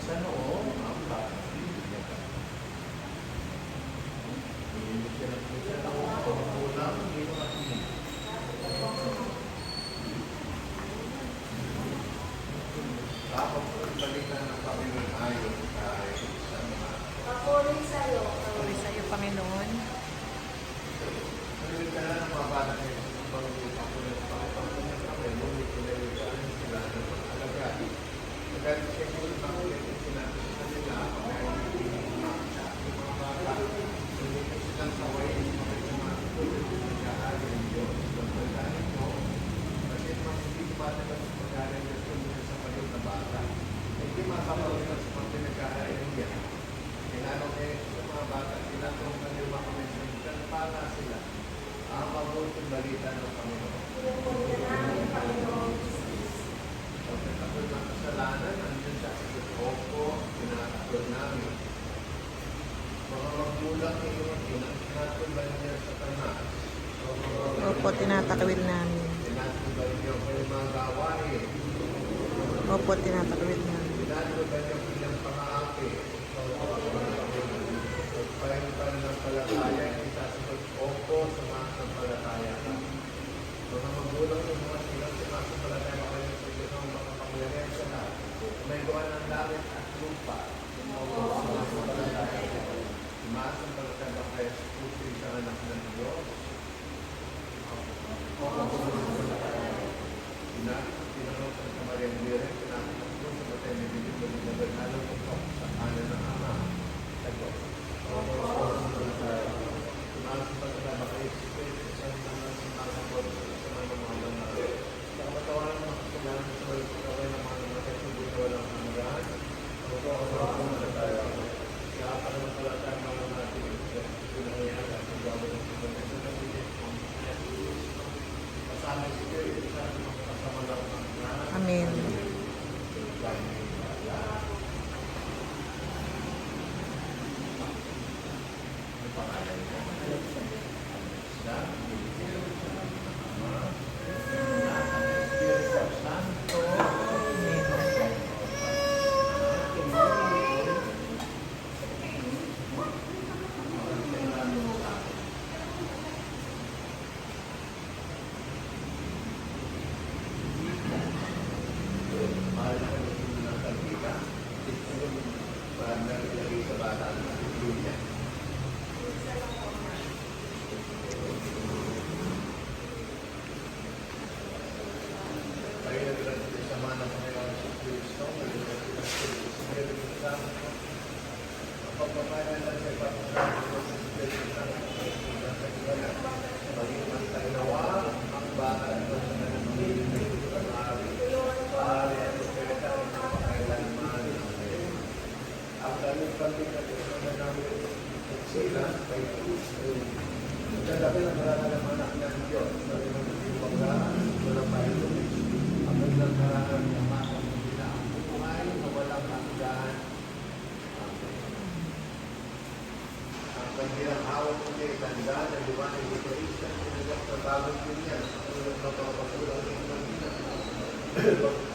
Sa noo, ang bata. Hindi siya nagpusa ng kulang, hindi mo kasi. Tapos balikan ng Panginoon ayon kay sa mga Papuri sa'yo. Puri sa iyo, Panginoon. balikan na ng mga bata kayo sa Panginoon Panginoon kami, ngunit pinalikan sila ng mga alagad. Agad siya kung bakit sinabi sa kanila, kaya hindi makita yung mga bata, hindi ko silang sawayin mga mga nag-aaral ng Diyos. Pagkagaling mo, kasi mas hindi bata ka sa pag-aaral ng Diyos sa palit na bata. Hindi makapagod sa mga pinag-aaral niya. Tinanong sa mga bata, tinanong na yung mga mensahe, para sila ang mabuting balita ng Panginoon. Pagkat ako'y makasalanan, andyan sa sagot, opo, tinatapos namin. Mga magulang ngayon, tinatapos niya sa tanas. Opo, tinatakwil namin. Tinatapos niya kayo mga gawain. Opo, tinatakwil namin. Tinatapos niya kanyang pang-aapi. Pagpahin pa ng palataya, itasagot, opo, sa mga ng palataya. Mga magulang ng mga silang sumasampalataya pa kayo sa Diyos ng mga pangyarihan sa lahat. May gawa ng langit at lupa. Sumasampalataya. Sumasampalataya ba kayo sa puso isang anak ng Diyos? Tinanong sa Mariang Dire, tinanong sa matay ni Bibig ng Nagano ko sa kanan ng Ama. Sagot. Sumasampalataya ba kayo sa Kristo sa mga sumasampalataya sa mga mga natin? Sa matawaran ng mga kasalanan sa mga kaway ng mga natin, hindi na walang hanggan. Sumasampalataya. Kaya pananampalataya mga natin, pinahayaan at pagbawa ng pagbawa ng kasama si Kristo sa mga kasama lang ng mga Amen.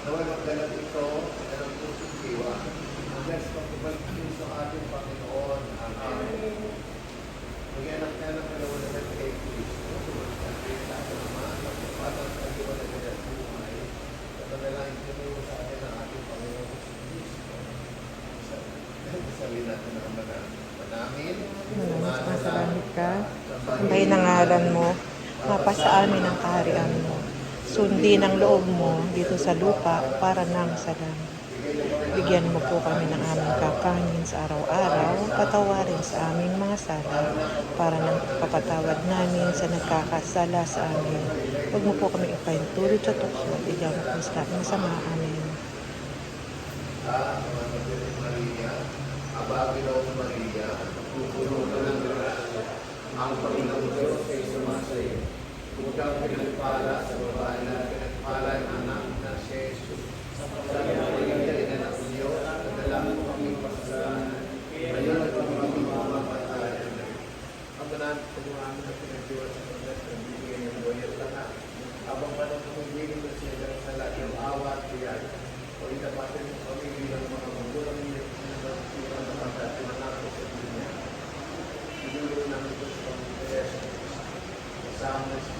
Naway magdalag ito sa ng pusong diwa. Ang best pagkabalik sa ating Panginoon. Amen. Mag-anak na ng Panginoon na kay Kristo. At sa ating Ama, at patang sa diwa na ganyan buhay. At panalangin ko sa atin ang ating Panginoon sa Kristo. Sabihin natin ang namin. Manalangin sa langit ka. Sambahin ang ngalan mo. Mapasa amin ang kaharian mo. Sundin ang loob mo dito sa lupa para nang sa langit. Bigyan mo po kami ng aming kakanin sa araw-araw, patawarin sa aming mga sala, para nang papatawad namin sa nagkakasala sa amin. Huwag mo po kami ipahintulot sa tukso at bigyan mo po sa ating sama. Amen. Maria, Abaginoong Maria, pupuno ka ng grasya, ang Panginoon Diyos ay sumasayo. Kung pinagpala sa babae na pinagpala ang anak na si Jesus. Sa pagkakalagay na ng Diyos, nadala mo kami pasasalanan. Ngayon at kami mamapatayan. Ang ganaan sa mga amin na pinagdiwas sa pagkat ng bibigyan ng buhay at lahat. Habang panong kumibigin na siya sa lahat ng awa at biyay. O itapasin mo kami bilang mga magulang niya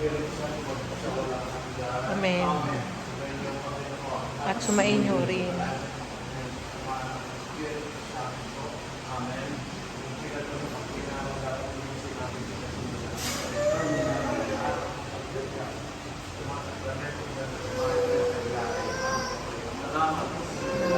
Spirit Santo, sa walang hanggan. Amen. Sumainyo kami po. At sumainyo rin. Spirit Santo. Amen. Yung pinatulong ang pinamagalan ng sinabi ko sa salamat po. Salamat sa Diyos.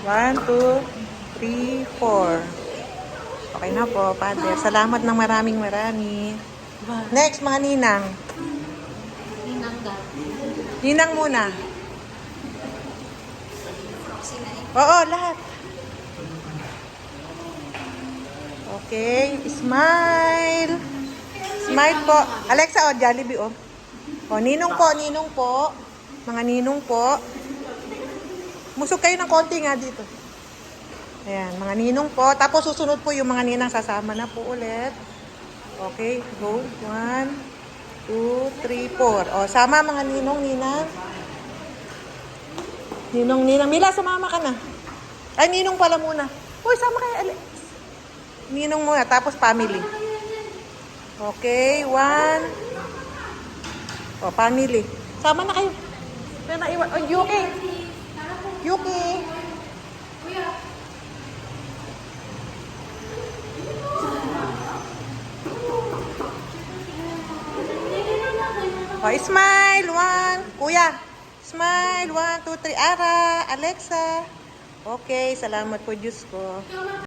One, two, three, four. Okay na po, Father. Salamat ng maraming marami. Next, mga ninang. Ninang daw. Ninang muna. Oo, lahat. Okay, smile. Smile po. Alexa, Jollibee, ninong po. Mga ninong po. Musog kayo ng konti nga dito. Ayan, mga ninong po. Tapos susunod po yung mga ninang sasama na po ulit. Okay, go. 1, 2, 3, 4. Sama mga ninong, ninang. Ninong. Mila, sumama ka na. Ay, ninong pala muna. Uy, sama kayo, Alex. Ninong muna, tapos family. Okay, 1. Family. Sama na kayo. Yuki. Yuki. Smile. 1. Kuya. Smile. 1, 2, 3. Ara. Alexa. Okay, salamat po, Diyos ko.